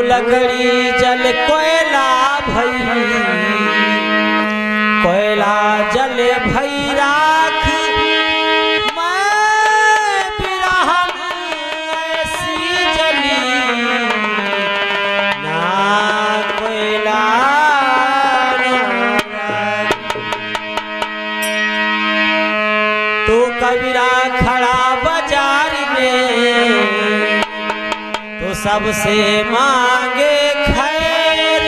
लकड़ी जल कोयला भई, कोयला जल भई राख, मैं बिरहन ऐसी जली, ना कोयला तो कबीरा खड़ा बाजार में, तो सबसे मांगे खैर,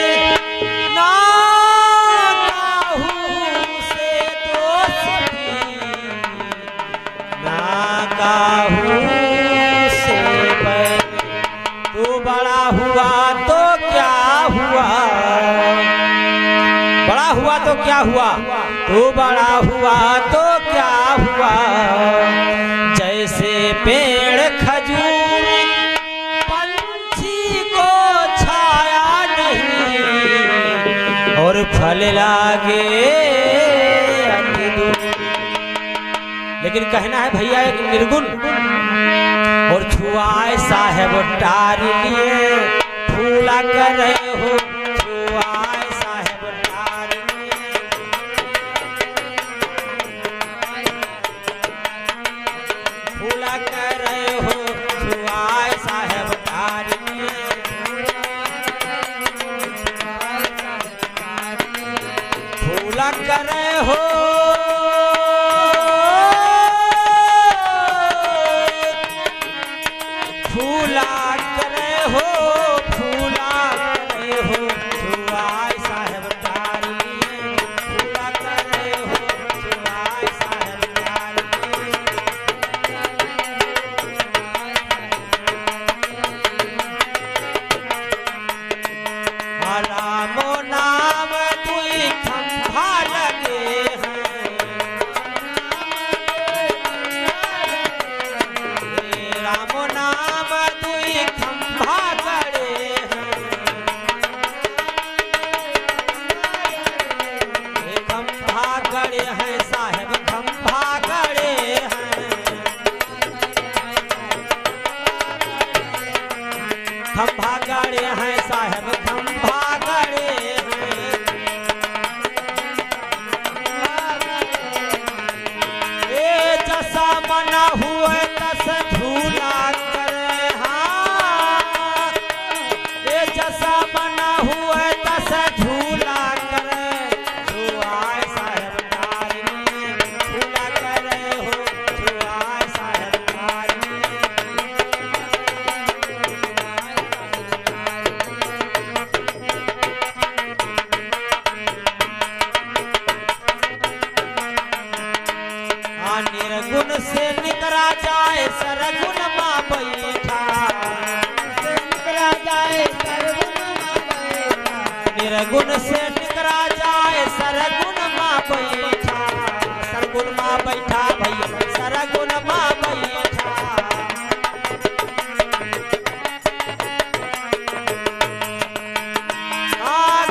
ना काहू से दोस्ती, ना काहू से बैर। तू बड़ा हुआ तो क्या हुआ, बड़ा हुआ तो क्या हुआ, तू बड़ा हुआ तो क्या हुआ, जैसे पेड़ खजूर पंछी को छाया नहीं, और फल लागे अति दूर। लेकिन कहना है भैया एक निर्गुण, और छुआए साहेब टार लिए फूला कर रहे हो, छुआए साहेब टार लिए, फूला कर रहे हो, छुआए साहेब टार लिए, फूला कर रहे हो, फूला करे हो, फूला करे हो, छुआए साहेब टार लिए, फूला करे हो, छुआए साहेब टार लिए। रामो नाम दुई खंभा लगे हैं, रामो नाम दुई खंभा गड़े हैं, खंभा गड़े हैं साहेब, खंभा गड़े हैं, खंभा गड़े हैं साहेब, खंभा गड़े हैं। ए जैसा मना हुए तस झूला करे, हाँ ए जैसा मना हुए तस झूला करे, छुआए साहेब टार लिए, फूला करे हो, छुआए साहेब टार लिए। निर्गुण से निकरा जाए सरगुण माँ बैठा, निकरा जाए सरगुण माँ बैठा, निर्गुण से निकरा जाए सरगुण माँ बैठा, सरगुण माँ बैठा भैया, सरगुण माँ बैठा।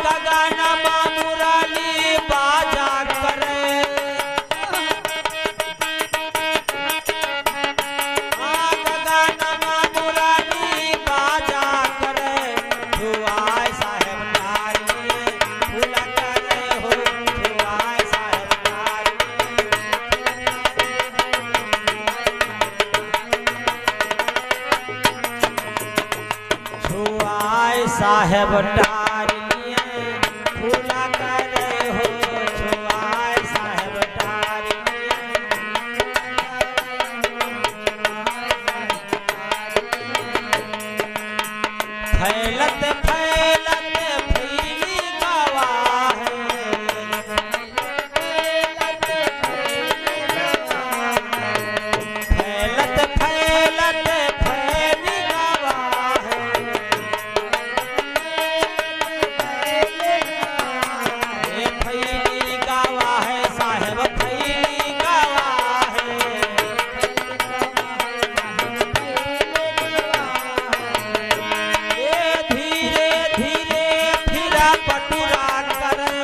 गगन माँ मुरली बाजा करे, साहेब टार लिए फूला करे हो, छुआए साहेब टार लिए, फैलत फैलत फैली गवा है, फैलत फैलत फैली गवा है, फैली गवा है साहेब, फैली गवा है, ये धीरे धीरे फिरा पटुरा करे,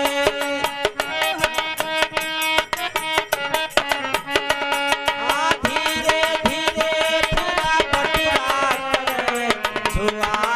धीरे धीरे फिरा पटुरा करे, छुआ